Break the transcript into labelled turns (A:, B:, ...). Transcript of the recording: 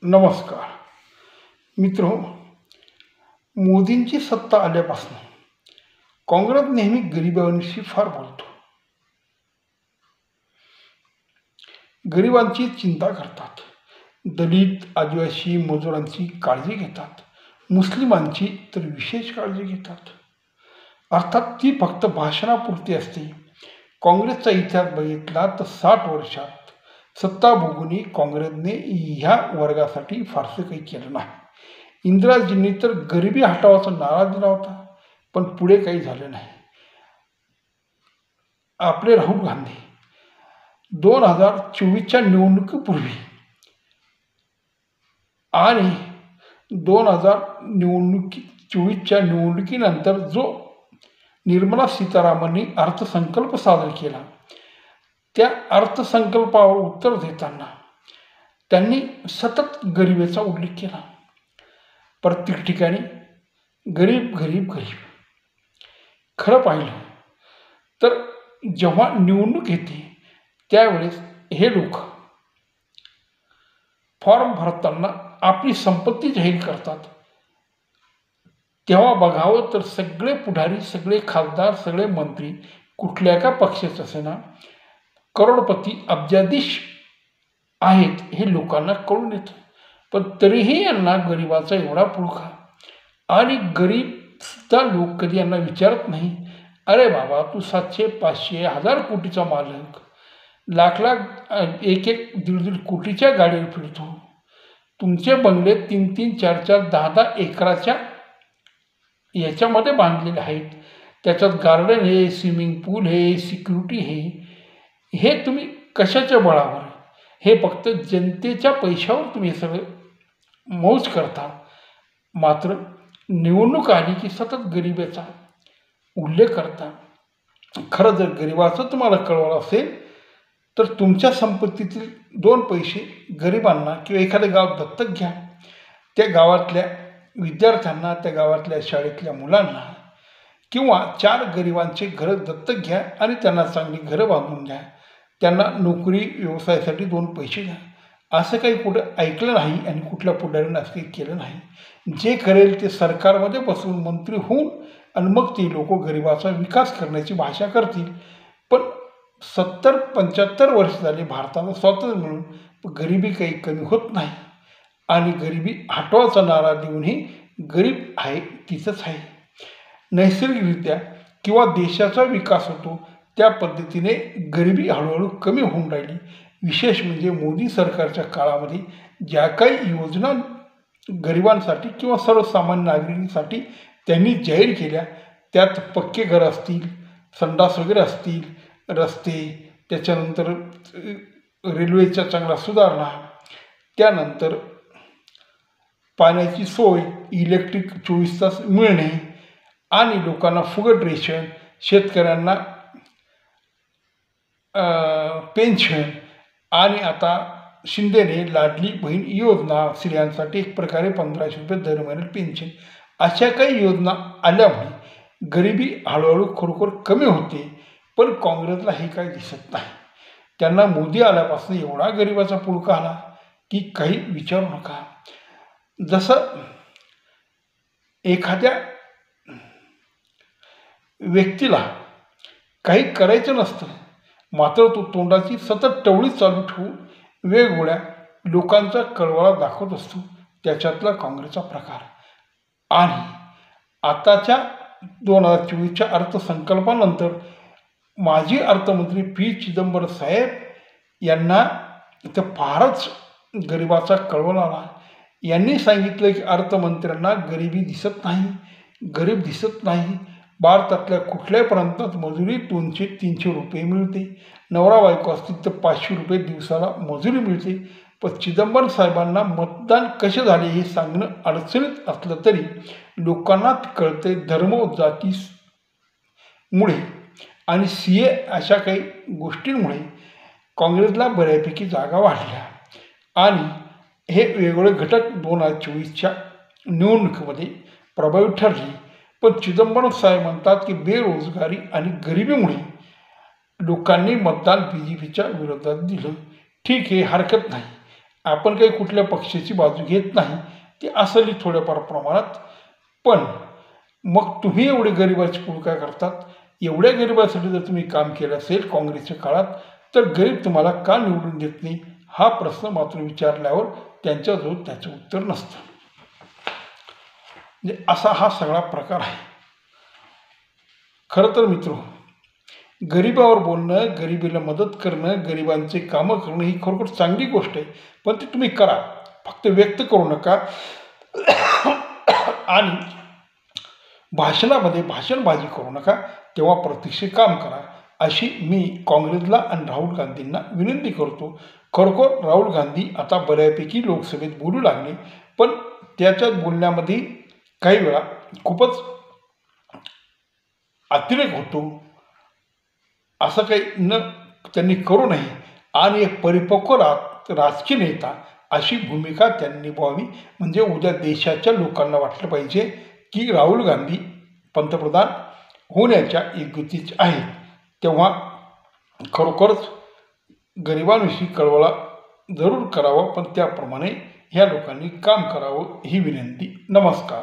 A: नमस्कार मित्रो, मोदींची सत्ता आल्यापासून काँग्रेस नेहमी गरिबांशी फार बोलतो. गरिबांची चिंता करतात, दलित आदिवासी मजुरांची काळजी घेतात, मुस्लिमांची तर विशेष काळजी घेतात. अर्थात ती फक्त भाषणापुरती असते. काँग्रेसचा इतिहास बघितला तर 60 वर्षात सत्ता भोगूनही काँग्रेसने ह्या वर्गासाठी फारसं काही केलं नाही. इंदिराजींनी तर गरिबी हटावाचा नारा दिला होता, पण पुढे काही झालं नाही. आपले राहुल गांधी 2024च्या निवडणुकीपूर्वी आणि 2024च्या निवडणुकीनंतर जो निर्मला सीतारामननी अर्थसंकल्प सादर केला, त्या अर्थसंकल्पावर उत्तर देताना त्यांनी सतत गरिबीचा उल्लेख केला. प्रत्येक ठिकाणी गरीब गरीब गरीब. खरं पाहिलं तर जेव्हा निवडणूक येते त्यावेळेस हे लोक फॉर्म भरताना आपली संपत्ती जाहीर करतात, तेव्हा बघावं तर सगळे पुढारी, सगळे खासदार, सगळे मंत्री कुठल्या का पक्षाचे असेना करोडपती अब्जाधीश आहेत हे लोकांना कळून येतं. पण तरीही यांना गरिबाचा एवढा पुळका, आणि गरीब सुद्धा लोक कधी यांना विचारत नाही, अरे बाबा तू 700, 500, 1000 कोटीचा मालक, लाख लाख 1-1, 1.5 कोटीच्या गाडीवर फिरतो, तुमचे बंगले 3-3, 4-4, 10-10 एकराच्या याच्यामध्ये बांधलेले आहेत, त्याच्यात गार्डन आहे, स्विमिंग पूल आहे, सिक्युरिटी हे तुम्ही कशाच्या बळावर? हे फक्त जनतेच्या पैशावर तुम्ही हे सगळं मौज करता. मात्र निवडणूक आली की सतत गरिबीचा उल्लेख करता. खरं जर गरिबाचं तुम्हाला कळवलं असेल तर तुमच्या संपत्तीतील 2 पैसे गरिबांना किंवा एखादं गाव दत्तक घ्या. त्या गावातल्या विद्यार्थ्यांना, त्या गावातल्या शाळेतल्या मुलांना किंवा 4 गरिबांचे घरं दत्तक घ्या आणि त्यांना चांगली घरं बांधून द्या. त्यांना नोकरी व्यवसायासाठी 2 पैसे द्या. असं काही कुठं ऐकलं नाही आणि कुठल्या पुढाऱ्यानं असं काही केलं नाही. जे करेल ते सरकारमध्ये बसून मंत्री होऊन आणि मग ते लोक गरिबाचा विकास करण्याची भाषा करतील. पण 70-75 वर्ष झाली भारताला स्वातंत्र्य मिळून, गरिबी काही कमी होत नाही आणि गरिबी हटवाचा नारा देऊनही गरीब आहे तिथंच आहे. नैसर्गिकरित्या किंवा देशाचा विकास होतो त्या पद्धतीने गरिबी हळूहळू कमी होऊन राहिली. विशेष म्हणजे मोदी सरकारच्या काळामध्ये ज्या काही योजना गरिबांसाठी किंवा सर्वसामान्य नागरिकांसाठी त्यांनी जाहीर केल्या, त्यात पक्के घर असतील, संडास वगैरे असतील, रस्ते, त्याच्यानंतर रेल्वेच्या चांगला सुधारणा, त्यानंतर पाण्याची सोय, इलेक्ट्रिक 24 तास मिळणे आणि लोकांना फुकट रेशन, शेतकऱ्यांना पेन्शन, आणि आता शिंदेने लाडली बहीण योजना, स्त्रियांसाठी एक प्रकारे 1500 रुपये दर महिन्यात पेन्शन, अशा काही योजना आल्यामुळे गरिबी हळूहळू खरोखर कमी होते. पण काँग्रेसला हे काही दिसत नाही. त्यांना मोदी आल्यापासून एवढा गरिबाचा पुळका आला की काही विचारू नका. जसं एखाद्या व्यक्तीला काही करायचं नसतं, मात्र तो तोंडाची सतत टवळी चालू ठेवून वेगवेगळ्या लोकांचा कळवळा दाखवत असतो, त्याच्यातला काँग्रेसचा प्रकार. आणि आताच्या 2024च्या अर्थसंकल्पानंतर माजी अर्थमंत्री पी. चिदंबरम साहेब यांना इथं फारच गरिबाचा कळवळा आला. यांनी सांगितलं की अर्थमंत्र्यांना गरिबी दिसत नाही, गरीब दिसत नाही. भारतातल्या कुठल्याही प्रांतात मजुरी 200-300 रुपये मिळते, नवरा बायको असतील तर 500 रुपये दिवसाला मजुरी मिळते. पण चिदंबरम साहेबांना मतदान कसे झाले हे सांगणं अडचणीत असलं तरी लोकांना कळते. धर्म जातीमुळे आणि CA अशा काही गोष्टींमुळे काँग्रेसला बऱ्यापैकी जागा वाढल्या आणि हे वेगवेगळे घटक 2024च्या निवडणुकीमध्ये प्रभावी ठरले. पण चिदंबरम साहेब म्हणतात की बेरोजगारी आणि गरिबीमुळे लोकांनी मतदान BJPच्या विरोधात दिलं. ठीक आहे, हरकत नाही. आपण काही कुठल्या पक्षाची बाजू घेत नाही, ती असेल थोड्याफार प्रमाणात. पण मग तुम्ही एवढे गरिबाची भूमिका करतात. एवढ्या गरिबासाठी जर तुम्ही काम केलं असेल काँग्रेसच्या काळात, तर गरीब तुम्हाला का निवडून देत नाही, हा प्रश्न मात्र विचारल्यावर त्यांच्याजवळ त्याचं उत्तर नसतं. म्हणजे असा हा सगळा प्रकार आहे. खरं तर मित्र, गरिबावर बोलणं, गरिबीला मदत करणं, गरिबांचे कामं करणं ही खरोखर चांगली गोष्ट आहे. पण ती तुम्ही करा, फक्त व्यक्त करू नका. आणि भाषणामध्ये भाषणबाजी करू नका. तेव्हा प्रत्यक्ष काम करा, अशी मी काँग्रेसला आणि राहुल गांधींना विनंती करतो. खरोखर राहुल गांधी आता बऱ्यापैकी लोकसभेत बोलू लागले, पण त्याच्या बोलण्यामध्ये काही वेळा खूपच अतिरेक होतो. असं काही त्यांनी करू नये आणि एक परिपक्व राजकीय नेता अशी भूमिका त्यांनी निभावावी. म्हणजे उद्या देशाच्या लोकांना वाटलं पाहिजे की राहुल गांधी पंतप्रधान होण्याच्या योग्यतेचे आहेत. तेव्हा खरोखरच गरिबांविषयी कळवळा जरूर करावा, पण त्याप्रमाणे ह्या लोकांनी काम करावं ही विनंती. नमस्कार.